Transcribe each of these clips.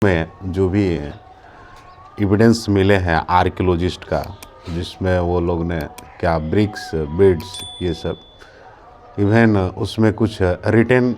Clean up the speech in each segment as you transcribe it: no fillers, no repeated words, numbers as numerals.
में जो भी एविडेंस मिले हैं आर्कियोलॉजिस्ट का, जिसमें वो लोग ने क्या ब्रिक्स, बीड्स, ये सब, इवन उसमें कुछ रिटेन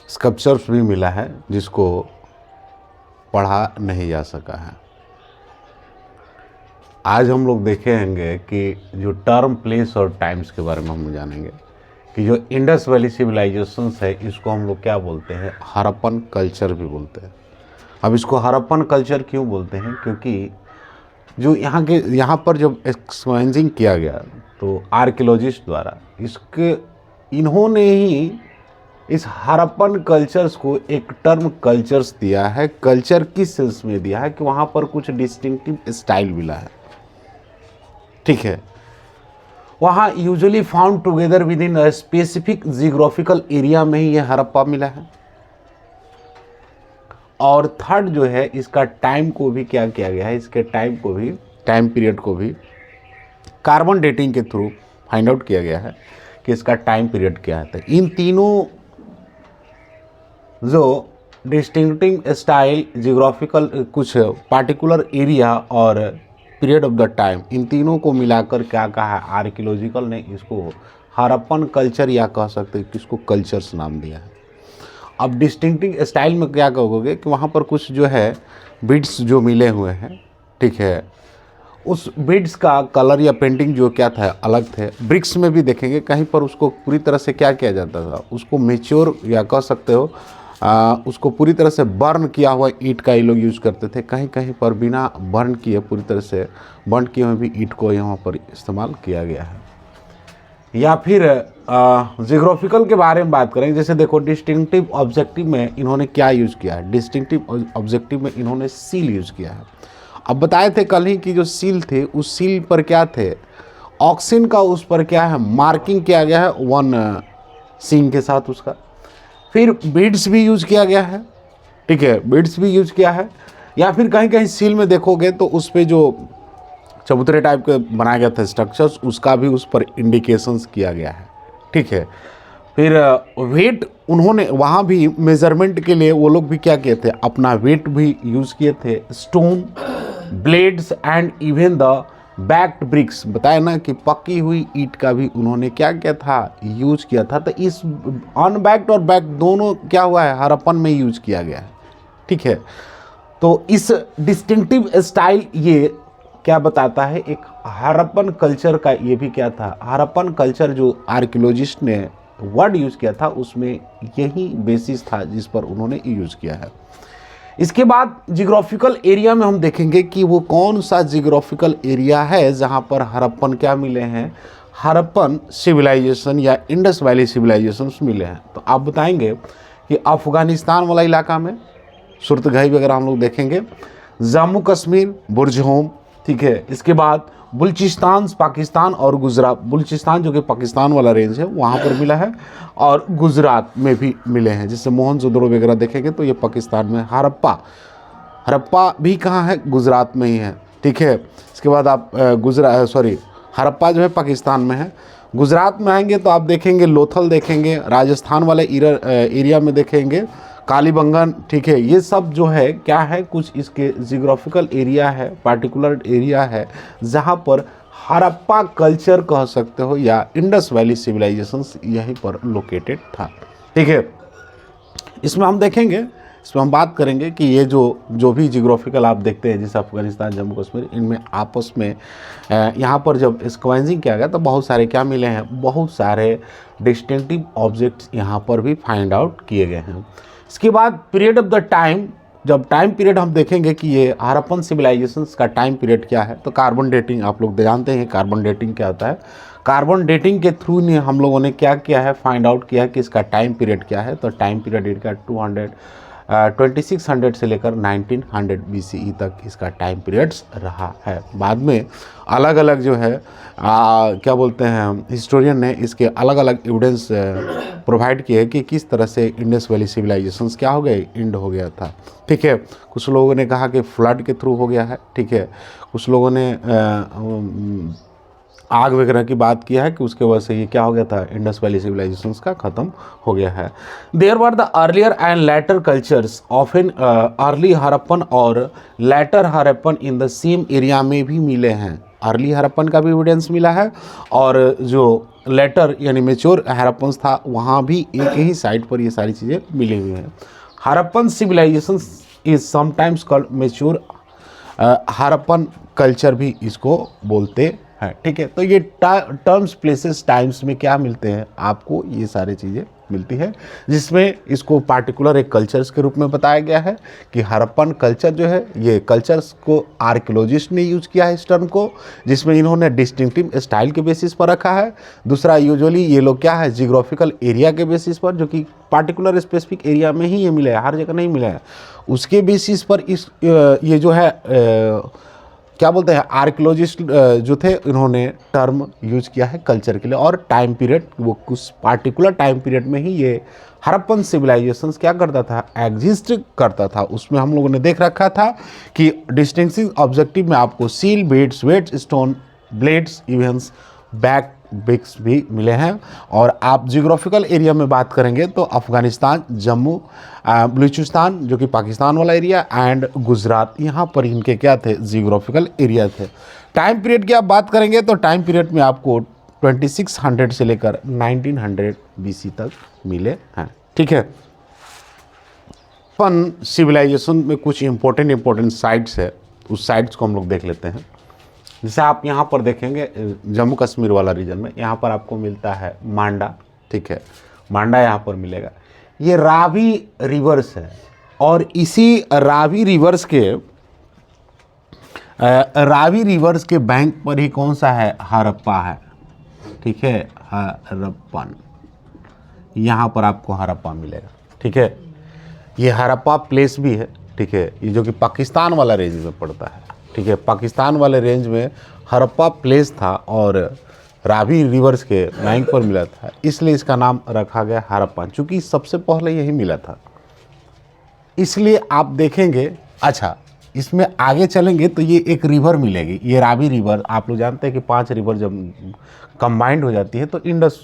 स्कल्पचर्स भी मिला है जिसको पढ़ा नहीं जा सका है। आज हम लोग देखेंगे कि जो टर्म, प्लेस और टाइम्स के बारे में हम जानेंगे कि जो इंडस वैली सिविलाइजेशन है इसको हम लोग क्या बोलते हैं, हड़प्पन कल्चर भी बोलते हैं। अब इसको हड़प्पन कल्चर क्यों बोलते हैं, क्योंकि जो यहाँ पर जब एक्सपेंजिंग किया गया तो आर्कियोलॉजिस्ट द्वारा इन्होंने ही इस हड़प्पन कल्चर्स को एक टर्म कल्चर्स दिया है। कल्चर किस सेंस में दिया है कि वहाँ पर कुछ डिस्टिंक्टिव स्टाइल मिला है, ठीक है। वहाँ usually found together with in a specific geographical area में ही ये हड़प्पा मिला है। और थर्ड जो है, इसका टाइम को भी क्या किया गया है, इसके टाइम को भी, टाइम पीरियड को भी कार्बन डेटिंग के थ्रू फाइंड आउट किया गया है कि इसका टाइम पीरियड क्या है। तो इन तीनों जो डिस्टिंक्टिव स्टाइल, जियोग्राफिकल कुछ पार्टिकुलर एरिया और पीरियड ऑफ द टाइम, इन तीनों को मिलाकर क्या कहा है आर्कियोलॉजिकल ने, इसको हड़प्पन कल्चर या कह सकते हैं कि इसको कल्चर्स नाम दिया है। अब डिस्टिंक्टिव स्टाइल में क्या कहोगे कि वहाँ पर कुछ जो है बीड्स जो मिले हुए हैं, ठीक है, उस बीड्स का कलर या पेंटिंग जो क्या था अलग थे। ब्रिक्स में भी देखेंगे कहीं पर उसको पूरी तरह से क्या किया जाता था, उसको मेच्योर या कह सकते हो उसको पूरी तरह से बर्न किया हुआ ईंट का ये लोग यूज़ करते थे। कहीं कहीं पर बिना बर्न किए, पूरी तरह से बर्न किए हुए भी ईंट को यहाँ पर इस्तेमाल किया गया है। या फिर जियोग्राफिकल के बारे में बात करें, जैसे देखो डिस्टिंक्टिव ऑब्जेक्टिव में इन्होंने क्या यूज़ किया है, डिस्टिंक्टिव ऑब्जेक्टिव में इन्होंने सील यूज़ किया है। अब बताए थे कल ही कि जो सील थे उस सील पर क्या थे, ऑक्सिन का उस पर क्या है मार्किंग किया गया है, वन सींग के साथ उसका। फिर बीड्स भी यूज़ किया गया है, ठीक है, बीड्स भी यूज़ किया है। या फिर कहीं कहीं सील में देखोगे तो उस पर जो चबूतरे टाइप के बनाया गया था स्ट्रक्चर्स, उसका भी उस पर इंडिकेशंस किया गया है, ठीक है। फिर वेट उन्होंने वहाँ भी मेज़रमेंट के लिए वो लोग भी क्या किए थे, अपना वेट भी यूज़ किए थे। Stone, blades and even the baked bricks, बताया ना कि पकी हुई ईंट का भी उन्होंने क्या किया था, यूज किया था। तो इस अनबैक्ड और बैक्ड दोनों क्या हुआ है, हड़प्पन में यूज किया गया है, ठीक है। तो इस डिस्टिंक्टिव स्टाइल ये क्या बताता है, एक हड़प्पन कल्चर का ये भी क्या था, हड़प्पन कल्चर जो आर्कियोलॉजिस्ट ने वर्ड यूज किया था उसमें यही बेसिस था जिस पर उन्होंने यूज किया है। इसके बाद जियोग्राफिकल एरिया में हम देखेंगे कि वो कौन सा जियोग्राफिकल एरिया है जहाँ पर हड़प्पन क्या मिले हैं, हड़प्पन सिविलाइजेशन या इंडस वैली सिविलाइजेशन मिले हैं। तो आप बताएंगे कि अफ़गानिस्तान वाला इलाका में सुरतगही वगैरह हम लोग देखेंगे, जम्मू कश्मीर, बुरजहोम, ठीक है। इसके बाद बलूचिस्तान पाकिस्तान और गुजरात, बलूचिस्तान जो कि पाकिस्तान वाला रेंज है वहाँ पर मिला है, और गुजरात में भी मिले हैं। जैसे मोहनजोदड़ो वगैरह देखेंगे तो ये पाकिस्तान में, हड़प्पा भी कहाँ है, गुजरात में ही है, ठीक है। इसके बाद आप हड़प्पा जो है पाकिस्तान में है। गुजरात में आएंगे तो आप देखेंगे लोथल देखेंगे, राजस्थान वाले एरिया में देखेंगे कालीबंगन, ठीक है। ये सब जो है क्या है, कुछ इसके जियोग्राफिकल एरिया है, पार्टिकुलर एरिया है जहाँ पर हड़प्पा कल्चर कह सकते हो या इंडस वैली सिविलाइजेशन यहीं पर लोकेटेड था, ठीक है। इसमें हम देखेंगे, इसमें हम बात करेंगे कि ये जो भी जियोग्राफिकल आप देखते हैं जैसे अफगानिस्तान, जम्मू कश्मीर, इनमें आपस में यहाँ पर जब स्क्वेंजिंग किया गया तो बहुत सारे क्या मिले हैं, बहुत सारे डिस्टिंक्टिव ऑब्जेक्ट्स यहाँ पर भी फाइंड आउट किए गए हैं। इसके बाद पीरियड ऑफ द टाइम, जब टाइम पीरियड हम देखेंगे कि ये हड़प्पन सिविलाइजेशंस का टाइम पीरियड क्या है, तो कार्बन डेटिंग आप लोग जानते हैं कार्बन डेटिंग क्या होता है। कार्बन डेटिंग के थ्रू ने हम लोगों ने क्या किया है, फाइंड आउट किया है कि इसका टाइम पीरियड क्या है। तो टाइम पीरियड इनका 2600 से लेकर 1900 BCE तक इसका टाइम पीरियड्स रहा है। बाद में अलग अलग जो है क्या बोलते हैं हिस्टोरियन ने इसके अलग अलग एविडेंस प्रोवाइड किए कि किस तरह से इंडस वैली सिविलाइजेशंस क्या हो गए, एंड हो गया था, ठीक है। कुछ लोगों ने कहा कि फ्लड के थ्रू हो गया है, ठीक है। कुछ लोगों ने आग वगैरह की बात किया है कि उसके वजह से ये क्या हो गया था, इंडस वैली सिविलाइजेशन का ख़त्म हो गया है। There were the earlier and later cultures of in early Harappan और later Harappan in the same area में भी मिले हैं। अर्ली हड़प्पन का भी एविडेंस मिला है और जो लेटर यानी मेच्योर हड़प्पन था वहाँ भी एक ही साइट पर ये सारी चीज़ें मिली हुई हैं। Harappan civilization is sometimes called mature Harappan culture भी इसको बोलते हैं। ठीक है, तो ये टर्म्स प्लेसेस टाइम्स में क्या मिलते हैं आपको, ये सारी चीज़ें मिलती है, जिसमें इसको पार्टिकुलर एक कल्चर्स के रूप में बताया गया है कि हड़प्पन कल्चर जो है, ये कल्चर्स को आर्कियोलॉजिस्ट ने यूज किया है इस टर्म को, जिसमें इन्होंने डिस्टिंक्टिव स्टाइल के बेसिस पर रखा है। दूसरा, यूजुअली ये लोग क्या है, जियोग्राफिकल एरिया के बेसिस पर, जो कि पार्टिकुलर स्पेसिफिक एरिया में ही ये मिला है, हर जगह नहीं मिला है, उसके बेसिस पर इस ये जो है क्या बोलते हैं, आर्कियोलॉजिस्ट जो थे इन्होंने टर्म यूज किया है कल्चर के लिए। और टाइम पीरियड, वो कुछ पार्टिकुलर टाइम पीरियड में ही ये हड़प्पन सिविलाइजेशन क्या करता था, एग्जिस्ट करता था। उसमें हम लोगों ने देख रखा था कि डिस्टिंक्टिव ऑब्जेक्टिव में आपको seal, beads, weights, stone, blades, events, baked bricks भी मिले हैं। और आप जियोग्राफिकल एरिया में बात करेंगे तो अफ़गानिस्तान, जम्मू, बलूचिस्तान जो कि पाकिस्तान वाला एरिया, एंड गुजरात, यहाँ पर इनके क्या थे, जियोग्राफिकल एरिया थे। टाइम पीरियड की आप बात करेंगे तो टाइम पीरियड में आपको 2600 से लेकर 1900 BC तक मिले हैं। ठीक है, अपन सिविलाइजेशन में कुछ इंपॉर्टेंट साइट्स है, उस साइट्स को हम लोग देख लेते हैं। जैसे आप यहाँ पर देखेंगे जम्मू कश्मीर वाला रीजन में, यहाँ पर आपको मिलता है मांडा। ठीक है, मांडा यहाँ पर मिलेगा। ये रावी रिवर्स है और इसी रावी रिवर्स के बैंक पर ही कौन सा है, हड़प्पा है। ठीक है, हड़प्पन, यहाँ पर आपको हड़प्पा मिलेगा। ठीक है, ये हड़प्पा प्लेस भी है। ठीक है, ये जो कि पाकिस्तान वाला रेंज में पड़ता है। ठीक है, पाकिस्तान वाले रेंज में हड़प्पा प्लेस था और रावी रिवर्स के बैंक पर मिला था, इसलिए इसका नाम रखा गया हड़प्पा, चूँकि सबसे पहले यही मिला था। इसलिए आप देखेंगे, अच्छा इसमें आगे चलेंगे तो ये एक रिवर मिलेगी, ये रावी रिवर। आप लोग जानते हैं कि 5 रिवर जब कंबाइंड हो जाती है तो इंडस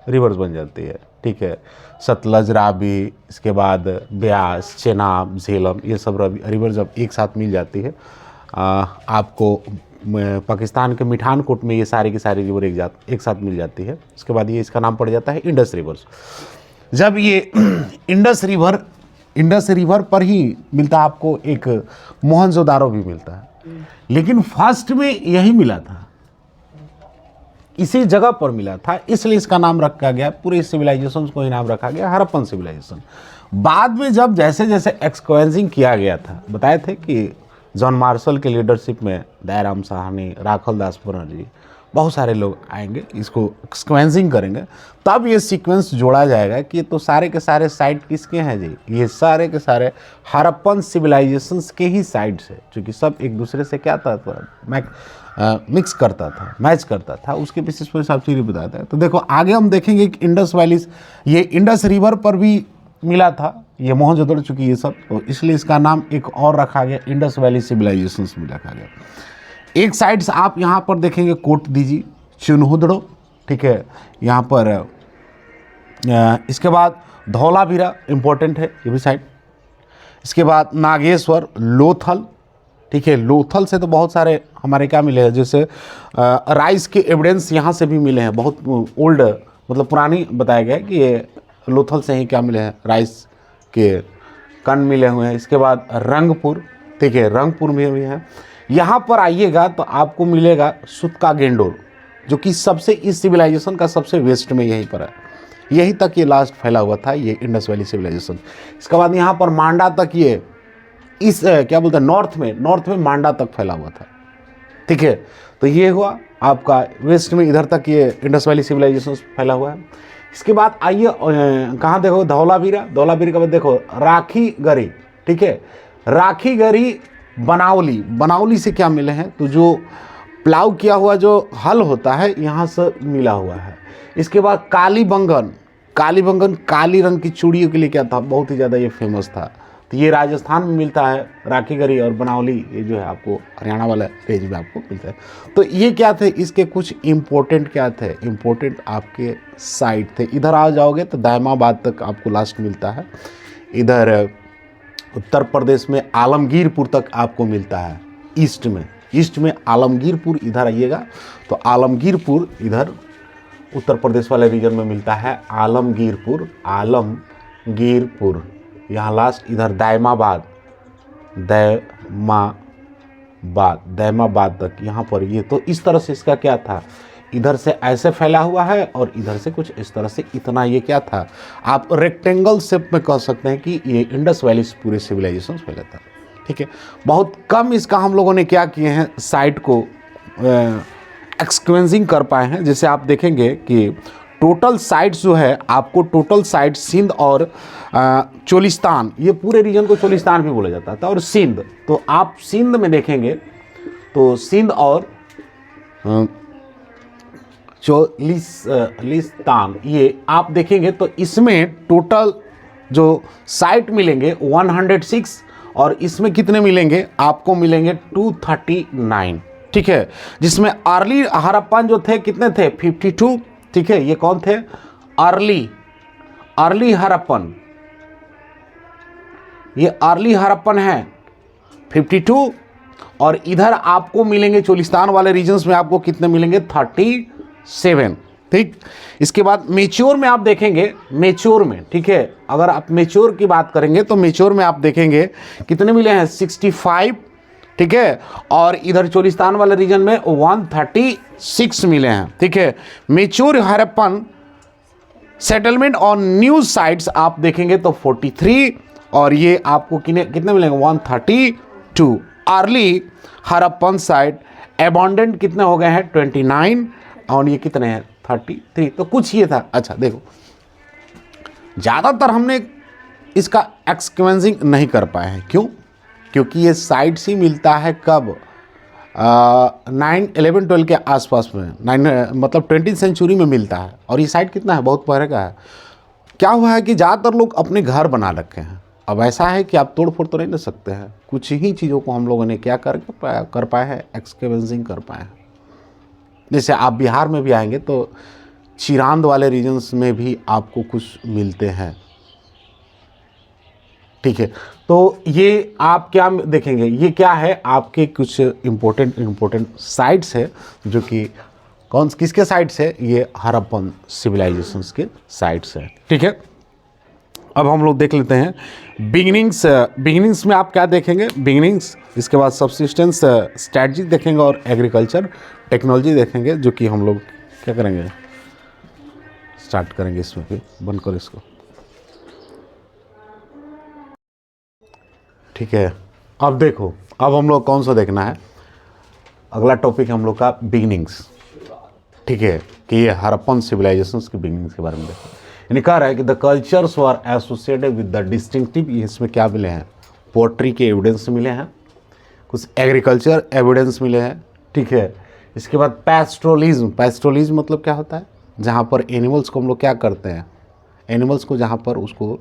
रिवर्स बन जाती है। ठीक है, सतलज, रावी, इसके बाद ब्यास, चेनाब, झेलम, ये सब रिवर जब एक साथ मिल जाती है, आपको पाकिस्तान के मिठानकोट में ये सारी की सारी रिवर एक साथ मिल जाती है। उसके बाद ये इसका नाम पड़ जाता है इंडस रिवर्स। जब ये इंडस रिवर पर ही मिलता है आपको एक मोहनजोदारो भी मिलता है, लेकिन फर्स्ट में यही मिला था, इसी जगह पर मिला था, इसलिए इसका नाम रखा गया, पूरे सिविलाइजेशन को ही नाम रखा गया हड़प्पन सिविलाइजेशन। बाद में जब जैसे जैसे एक्सक्वेंजिंग किया गया था, बताए थे कि जॉन मार्शल के लीडरशिप में दयाराम साहनी, राखल दास बनर्जी, बहुत सारे लोग आएंगे, इसको एक्सक्वेंजिंग करेंगे, तब ये सीक्वेंस जोड़ा जाएगा कि तो सारे के सारे साइट किसके हैं जी, ये सारे के सारे हड़प्पन सिविलाइजेशंस के ही साइट्स है, क्योंकि सब एक दूसरे से क्या था, मिक्स करता था, मैच करता था, उसके बेसिस पर सब चीज़ें बताता है। तो देखो आगे हम देखेंगे कि इंडस वैली, ये इंडस रिवर पर भी मिला था, ये मोहनजोदड़ो, चूँकि ये सब, तो इसलिए इसका नाम एक और रखा गया, इंडस वैली सिविलाइजेशंस में रखा गया। एक साइड्स आप यहाँ पर देखेंगे, कोट दीजिए, चिन्हुदड़ो। ठीक है, यहाँ पर इसके बाद धौलावीरा इम्पोर्टेंट है, ये भी साइड। इसके बाद नागेश्वर, लोथल। ठीक है, लोथल से तो बहुत सारे हमारे क्या मिले हैं, जैसे राइस के एविडेंस यहाँ से भी मिले हैं, बहुत ओल्ड मतलब पुरानी बताया गया है कि ये लोथल से ही क्या मिले हैं, राइस के कण मिले हुए हैं। इसके बाद रंगपुर, ठीक है, रंगपुर में भी है। यहाँ पर आइएगा तो आपको मिलेगा सुतका गेंडोर, जो कि सबसे इस सिविलाइजेशन का सबसे वेस्ट में यहीं पर है, यहीं तक ये लास्ट फैला हुआ था, ये इंडस वैली सिविलाइजेशन। इसके बाद यहाँ पर मांडा तक, ये इस क्या बोलते हैं, नॉर्थ में मांडा तक फैला हुआ था। ठीक है, तो ये हुआ आपका वेस्ट में, इधर तक ये इंडस वैली सिविलाइजेशन फैला हुआ है। इसके बाद आइए कहाँ देखो, धौलावीरा के बाद देखो राखीगढ़ी। ठीक है, राखीगढ़ी, बनावली से क्या मिले हैं, तो जो प्लाव किया हुआ जो हल होता है यहाँ से मिला हुआ है। इसके बाद कालीबंगन, काली रंग की चूड़ियों के लिए क्या था, बहुत ही ज़्यादा ये फेमस था, तो ये राजस्थान में मिलता है, राखीगढ़ी और बनावली ये जो है आपको हरियाणा वाला रेंज में आपको मिलता है। तो ये क्या थे, इसके कुछ इम्पोर्टेंट क्या थे, इम्पोर्टेंट आपके साइट थे। इधर आ जाओगे तो दायमाबाद तक आपको लास्ट मिलता है, इधर उत्तर प्रदेश में आलमगीरपुर तक आपको मिलता है, ईस्ट में आलमगीरपुर, इधर आइएगा तो आलमगीरपुर इधर उत्तर प्रदेश वाले रीजन में मिलता है, आलमगीरपुर यहाँ लास्ट, इधर दैमाबाद तक यहाँ पर। ये तो इस तरह से इसका क्या था, इधर से ऐसे फैला हुआ है और इधर से कुछ इस तरह से इतना, ये क्या था, आप रेक्टेंगल शेप में कह सकते हैं कि ये इंडस वैली से पूरे सिविलाइजेशन फैला था। ठीक है, बहुत कम इसका हम लोगों ने क्या किए हैं, साइट को एक्सक्वेंसिंग कर पाए हैं। जैसे आप देखेंगे कि टोटल साइट्स जो है आपको, टोटल साइट सिंध और चोलिस्तान, ये पूरे रीजन को चोलिस्तान भी बोला जाता था, और सिंध, तो आप सिंध में देखेंगे तो सिंध और चोलिस्तान ये आप देखेंगे तो इसमें टोटल जो साइट मिलेंगे 106, और इसमें कितने मिलेंगे, आपको मिलेंगे 239। ठीक है, जिसमें अर्ली हड़प्पन जो थे कितने थे, 52। ठीक है, ये कौन थे, अर्ली हड़प्पन, ये अर्ली हड़प्पन है 52, और इधर आपको मिलेंगे चोलिस्तान वाले रीजन्स में आपको कितने मिलेंगे, 37। ठीक, इसके बाद मेच्योर में आप देखेंगे, मेच्योर में, ठीक है, अगर आप मेच्योर की बात करेंगे तो मेच्योर में आप देखेंगे कितने मिले हैं, 65। ठीक है, और इधर चोलिस्तान वाले रीजन में 136 मिले हैं। ठीक है, मेच्योर हड़प्पन सेटलमेंट और न्यू साइट्स आप देखेंगे तो 43, और ये आपको कितने मिलेंगे, 132। अर्ली हड़प्पन साइट एबॉन्डेंट कितने हो गए हैं, 29, और ये कितने हैं, 33। तो कुछ ये था। अच्छा देखो, ज़्यादातर हमने इसका एक्सक्वेंसिंग नहीं कर पाए हैं, क्यों, क्योंकि ये साइट्स ही मिलता है कब, 9, 11, 12 के आसपास में, 20th सेंचुरी में मिलता है, और ये साइट कितना है, बहुत पहले का है। क्या हुआ है कि ज़्यादातर लोग अपने घर बना रखे हैं। अब ऐसा है कि आप तोड़ फोड़ तो नहीं ले सकते हैं, कुछ ही चीज़ों को हम लोगों ने क्या कर पाए हैं, एक्सक्वेंसिंग कर पाए हैं। जैसे आप बिहार में भी आएंगे तो चिरांद वाले रीजन्स में भी आपको कुछ मिलते हैं। ठीक है, तो ये आप क्या देखेंगे, ये क्या है, आपके कुछ इम्पोर्टेंट साइट्स है, जो कि किसके साइट्स है, ये हड़प्पन सिविलाइजेशंस के साइट्स है। ठीक है, अब हम लोग देख लेते हैं बिगिनिंग्स में आप क्या देखेंगे, बिगिनिंग्स, इसके बाद सबसिस्टेंस स्ट्रैटेजी देखेंगे, और एग्रीकल्चर टेक्नोलॉजी देखेंगे, जो कि हम लोग क्या करेंगे, स्टार्ट करेंगे इसमें, फिर बंद करो इसको। ठीक है, अब देखो, अब हम लोग कौन सा देखना है, अगला टॉपिक हम लोग का बिगिनिंग्स। ठीक है, कि ये हड़प्पन सिविलाइजेशंस की बिगिनिंग्स के बारे में देखो। यानी कह रहा है कि the cultures were associated with the distinctive, इसमें क्या मिले हैं, पोट्री के एविडेंस मिले हैं, कुछ एग्रीकल्चर एविडेंस मिले हैं। ठीक है, इसके बाद पैस्टोरलिज्म मतलब क्या होता है, जहाँ पर एनिमल्स को हम लोग क्या करते हैं, एनिमल्स को जहाँ पर उसको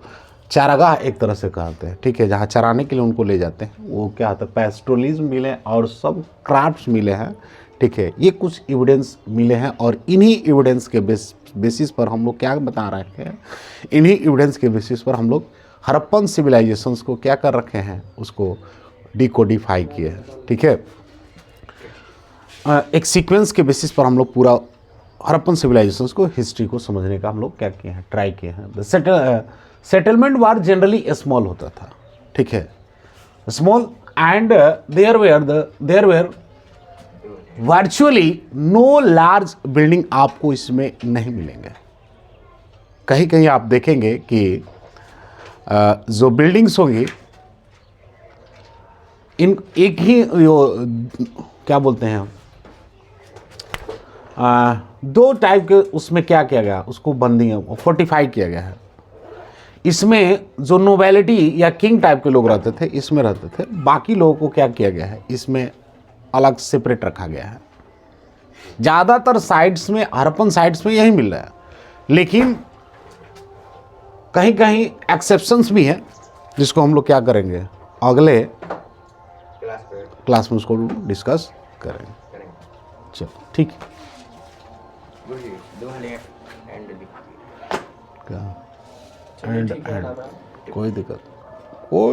चारागाह एक तरह से कहते हैं। ठीक है, जहाँ चराने के लिए उनको ले जाते हैं, वो क्या होता है, पैस्टोरलिज्म मिले, और सब क्राफ्ट्स मिले हैं। ठीक है, ये कुछ एविडेंस मिले हैं, और इन्हीं एविडेंस के बेसिस पर हम लोग क्या बता रहे हैं, इन्हीं एविडेंस के बेसिस पर हम लोग हड़प्पन सिविलाइजेशंस को क्या कर रखे हैं, उसको डिकोडिफाई किए हैं। ठीक है, एक सीक्वेंस के बेसिस पर हम लोग पूरा हड़प्पन सिविलाइजेशंस को, हिस्ट्री को समझने का हम लोग क्या किए हैं, ट्राई किए हैं। सेटलमेंट वार जनरली स्मॉल होता था। ठीक है, small, and there were virtually no large building आपको इसमें नहीं मिलेंगे। कहीं कहीं आप देखेंगे कि जो बिल्डिंग्स होंगी, इन एक ही क्या बोलते हैं, दो टाइप के उसमें क्या किया गया, उसको बंदी फोर्टिफाई किया गया है। इसमें जो नोबेलिटी या किंग टाइप के लोग रहते थे, इसमें रहते थे, बाकी लोगों को क्या किया गया है, इसमें अलग सेपरेट रखा गया है। ज़्यादातर साइट्स में, हड़प्पन साइट्स में यही मिल रहा है, लेकिन कहीं कहीं एक्सेप्शंस भी हैं। जिसको हम लोग क्या करेंगे अगले क्लास क्लास में उसको डिस्कस करेंगे। करेंगे। चलो ठीक है। गुरुजी 2 एंड लिखिए। क्या चलिए एंड ठीक है एंड दादा। कोई दिक्कत कोई